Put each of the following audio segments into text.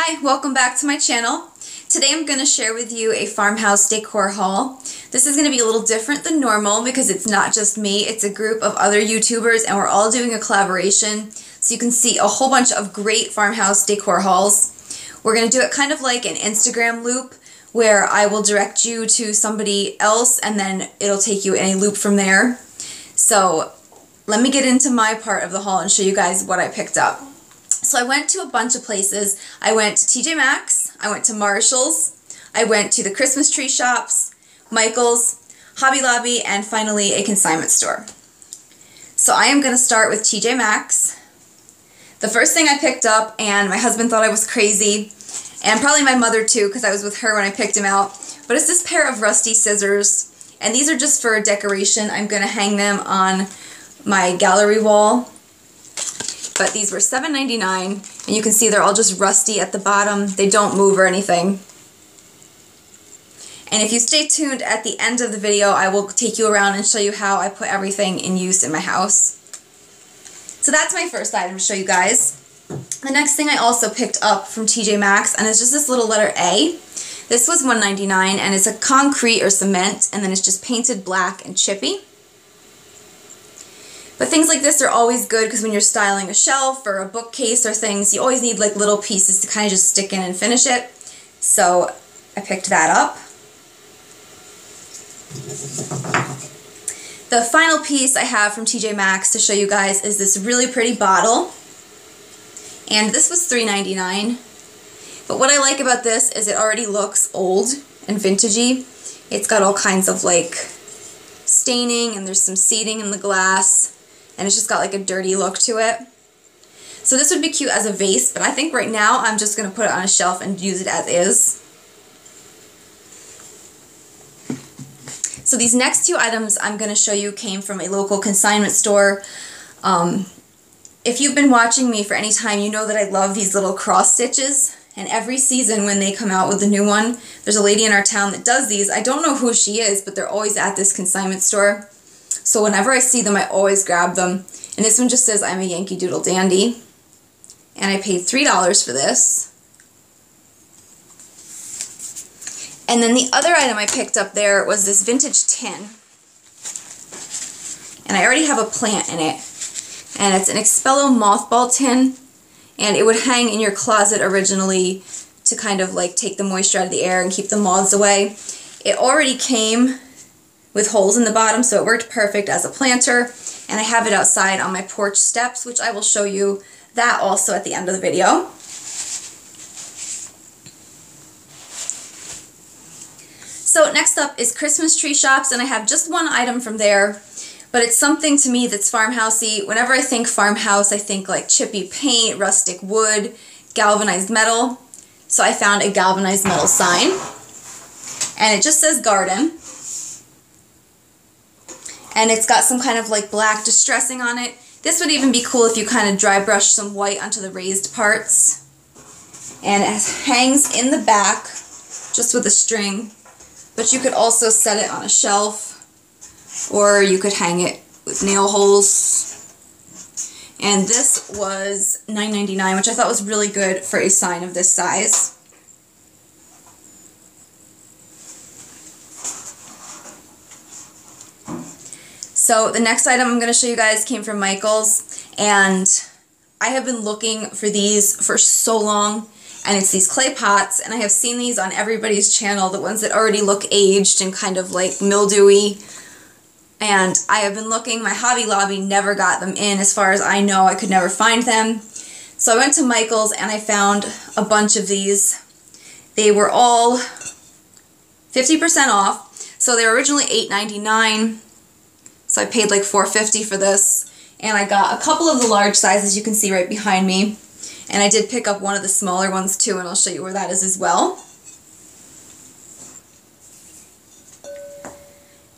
Hi, welcome back to my channel. Today I'm going to share with you a farmhouse decor haul. This is going to be a little different than normal because it's not just me, it's a group of other YouTubers and we're all doing a collaboration. So you can see a whole bunch of great farmhouse decor hauls. We're going to do it kind of like an Instagram loop where I will direct you to somebody else and then it'll take you in a loop from there. So let me get into my part of the haul and show you guys what I picked up. So I went to a bunch of places. I went to TJ Maxx, I went to Marshall's, I went to the Christmas tree shops, Michael's, Hobby Lobby, and finally a consignment store. So I am going to start with TJ Maxx. The first thing I picked up, and my husband thought I was crazy, and probably my mother too because I was with her when I picked him out, but it's this pair of rusty scissors, and these are just for decoration. I'm going to hang them on my gallery wall. But these were $7.99, and you can see they're all just rusty at the bottom. They don't move or anything. And if you stay tuned at the end of the video, I will take you around and show you how I put everything in use in my house. So that's my first item to show you guys. The next thing I also picked up from TJ Maxx, and it's just this little letter A. This was $1.99, and it's a concrete or cement, and then it's just painted black and chippy. But things like this are always good because when you're styling a shelf or a bookcase or things, you always need like little pieces to kind of just stick in and finish it. So I picked that up. The final piece I have from TJ Maxx to show you guys is this really pretty bottle. And this was $3.99. But what I like about this is it already looks old and vintagey. It's got all kinds of like staining and there's some seeding in the glass. And it's just got like a dirty look to it. So this would be cute as a vase, but I think right now I'm just going to put it on a shelf and use it as is. So these next two items I'm going to show you came from a local consignment store. If you've been watching me for any time, you know that I love these little cross stitches. And every season when they come out with a new one, there's a lady in our town that does these. I don't know who she is, but they're always at this consignment store. So whenever I see them, I always grab them. And this one just says, I'm a Yankee Doodle Dandy. And I paid $3 for this. And then the other item I picked up there was this vintage tin. And I already have a plant in it. And it's an Expello mothball tin. And it would hang in your closet originally to kind of like take the moisture out of the air and keep the moths away. It already came with holes in the bottom, so it worked perfect as a planter, and I have it outside on my porch steps, which I will show you that also at the end of the video. So next up is Christmas tree shops, and I have just one item from there, but it's something to me that's farmhousey. Whenever I think farmhouse, I think like chippy paint, rustic wood, galvanized metal. So I found a galvanized metal sign, and it just says garden. And it's got some kind of like black distressing on it. This would even be cool if you kind of dry brush some white onto the raised parts. And it hangs in the back just with a string. But you could also set it on a shelf, or you could hang it with nail holes. And this was $9.99, which I thought was really good for a sign of this size. So the next item I'm going to show you guys came from Michael's, and I have been looking for these for so long, and it's these clay pots, and I have seen these on everybody's channel, the ones that already look aged and kind of like mildewy, and I have been looking. My Hobby Lobby never got them in. As far as I know, I could never find them. So I went to Michael's and I found a bunch of these. They were all 50% off, so they were originally $8.99. So I paid like $4.50 for this, and I got a couple of the large sizes you can see right behind me, and I did pick up one of the smaller ones too, and I'll show you where that is as well.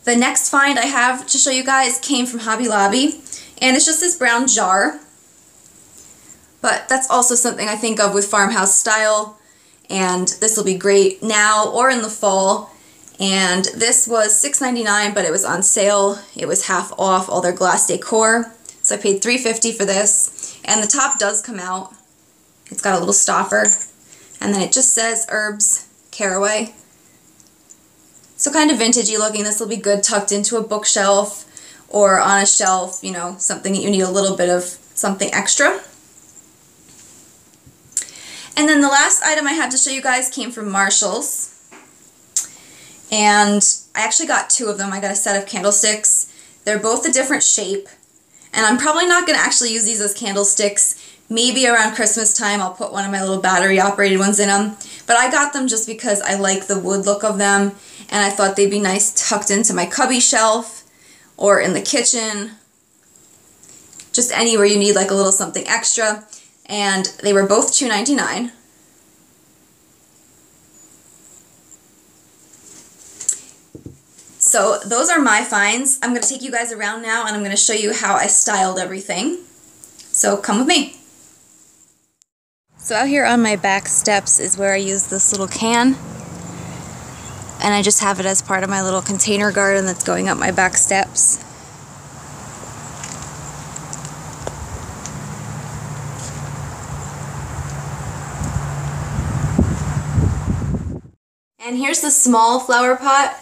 The next find I have to show you guys came from Hobby Lobby, and it's just this brown jar, but that's also something I think of with farmhouse style, and this will be great now or in the fall. And this was $6.99, but it was on sale. It was half off all their glass decor. So I paid $3.50 for this. And the top does come out. It's got a little stopper. And then it just says Herbs Caraway. So kind of vintagey looking. This will be good tucked into a bookshelf or on a shelf, you know, something that you need a little bit of something extra. And then the last item I had to show you guys came from Marshall's. And I actually got two of them. I got a set of candlesticks. They're both a different shape. And I'm probably not going to actually use these as candlesticks. Maybe around Christmas time I'll put one of my little battery operated ones in them. But I got them just because I like the wood look of them. And I thought they'd be nice tucked into my cubby shelf or in the kitchen. Just anywhere you need like a little something extra. And they were both $2.99. So those are my finds. I'm going to take you guys around now and I'm going to show you how I styled everything. So come with me. So out here on my back steps is where I use this little can. And I just have it as part of my little container garden that's going up my back steps. And here's the small flower pot.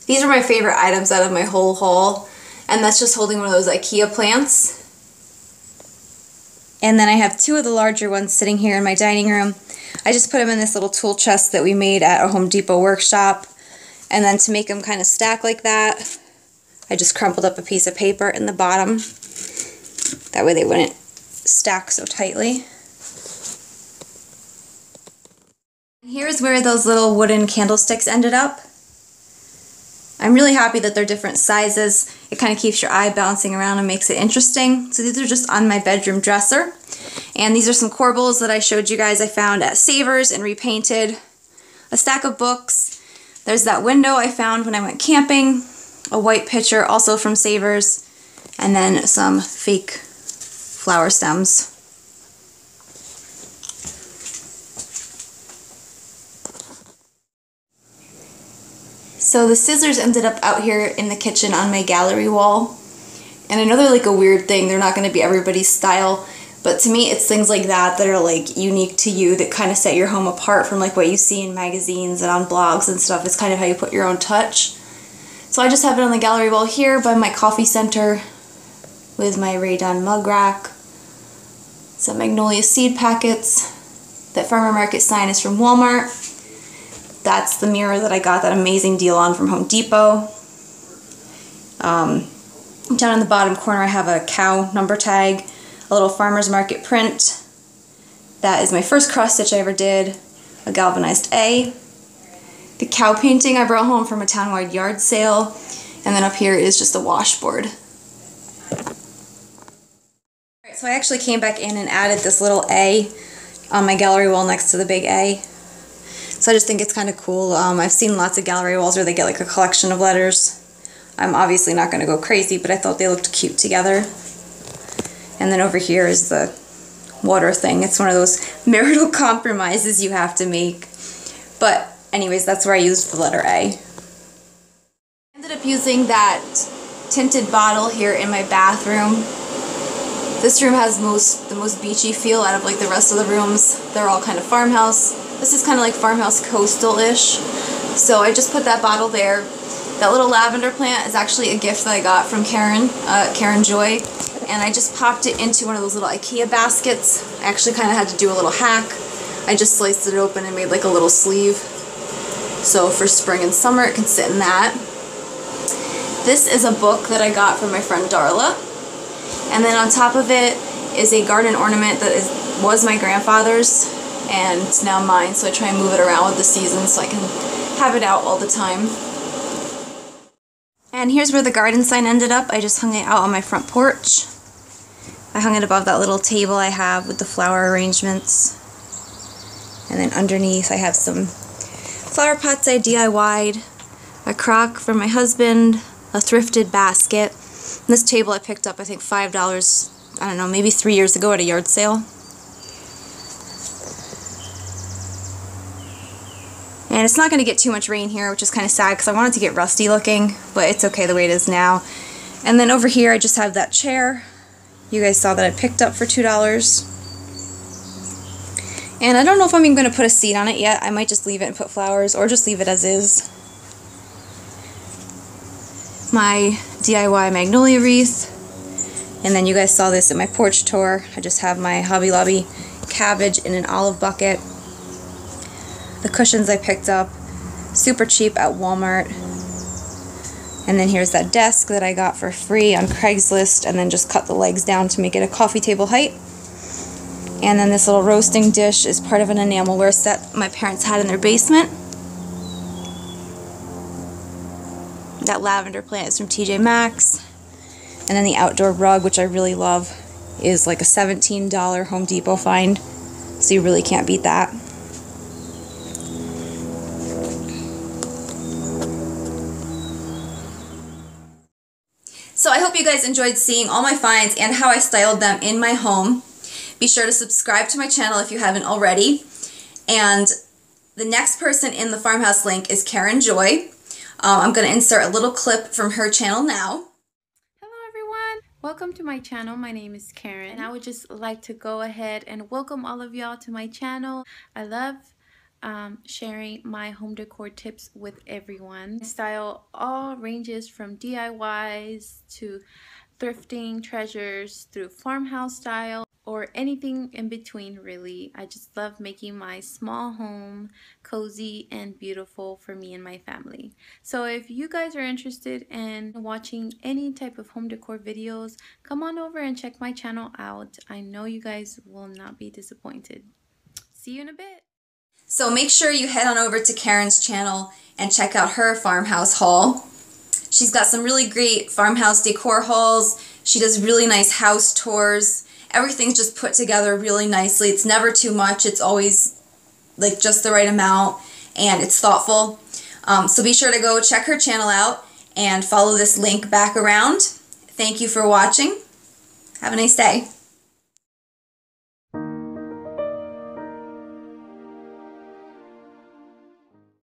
These are my favorite items out of my whole haul, and that's just holding one of those IKEA plants. And then I have two of the larger ones sitting here in my dining room. I just put them in this little tool chest that we made at a Home Depot workshop. And then to make them kind of stack like that, I just crumpled up a piece of paper in the bottom. That way they wouldn't stack so tightly. Here's where those little wooden candlesticks ended up. I'm really happy that they're different sizes. It kind of keeps your eye bouncing around and makes it interesting. So these are just on my bedroom dresser. And these are some corbels that I showed you guys I found at Savers and repainted. A stack of books. There's that window I found when I went camping. A white pitcher also from Savers. And then some fake flower stems. So the scissors ended up out here in the kitchen on my gallery wall. And I know they're like a weird thing, they're not going to be everybody's style, but to me it's things like that that are like unique to you that kind of set your home apart from like what you see in magazines and on blogs and stuff. It's kind of how you put your own touch. So I just have it on the gallery wall here by my coffee center with my Raydon mug rack, some Magnolia seed packets. That Farmer Market sign is from Walmart. That's the mirror that I got that amazing deal on from Home Depot. Down in the bottom corner I have a cow number tag, a little Farmer's Market print. That is my first cross stitch I ever did, a galvanized A. The cow painting I brought home from a townwide yard sale, and then up here is just a washboard. Alright, so I actually came back in and added this little A on my gallery wall next to the big A. So I just think it's kind of cool. I've seen lots of gallery walls where they get like a collection of letters. I'm obviously not going to go crazy, but I thought they looked cute together. And then over here is the water thing. It's one of those marital compromises you have to make. But anyways, that's where I used the letter A. I ended up using that tinted bottle here in my bathroom. This room has the most beachy feel out of like the rest of the rooms. They're all kind of farmhouse. This is kind of like farmhouse coastal-ish. So I just put that bottle there. That little lavender plant is actually a gift that I got from QerenJoy. And I just popped it into one of those little IKEA baskets. I actually kind of had to do a little hack. I just sliced it open and made like a little sleeve. So for spring and summer it can sit in that. This is a book that I got from my friend Darla. And then on top of it is a garden ornament that was my grandfather's. And it's now mine, so I try and move it around with the seasons so I can have it out all the time. And here's where the garden sign ended up. I just hung it out on my front porch. I hung it above that little table I have with the flower arrangements. And then underneath I have some flower pots I DIY'd, a crock for my husband, a thrifted basket. And this table I picked up I think $5, I don't know, maybe 3 years ago at a yard sale. And it's not going to get too much rain here, which is kind of sad because I want it to get rusty looking, but it's okay the way it is now. And then over here I just have that chair. You guys saw that I picked up for $2. And I don't know if I'm even going to put a seat on it yet. I might just leave it and put flowers, or just leave it as is. My DIY Magnolia wreath. And then you guys saw this at my porch tour. I just have my Hobby Lobby cabbage in an olive bucket. The cushions I picked up super cheap at Walmart. And then here's that desk that I got for free on Craigslist, and then just cut the legs down to make it a coffee table height. And then this little roasting dish is part of an enamelware set my parents had in their basement. That lavender plant is from TJ Maxx. And then the outdoor rug, which I really love, is like a $17 Home Depot find. So you really can't beat that. So I hope you guys enjoyed seeing all my finds and how I styled them in my home. Be sure to subscribe to my channel if you haven't already. And the next person in the Farmhouse link is QerenJoy. I'm going to insert a little clip from her channel now. Hello everyone, welcome to my channel. My name is Karen, and I would just like to go ahead and welcome all of y'all to my channel. I love sharing my home decor tips with everyone. I style all ranges from DIYs to thrifting treasures through farmhouse style, or anything in between really. I just love making my small home cozy and beautiful for me and my family. So if you guys are interested in watching any type of home decor videos, come on over and check my channel out. I know you guys will not be disappointed. See you in a bit. So make sure you head on over to Karen's channel and check out her farmhouse haul. She's got some really great farmhouse decor hauls. She does really nice house tours. Everything's just put together really nicely. It's never too much. It's always like just the right amount, and it's thoughtful. So be sure to go check her channel out and follow this link back around. Thank you for watching. Have a nice day.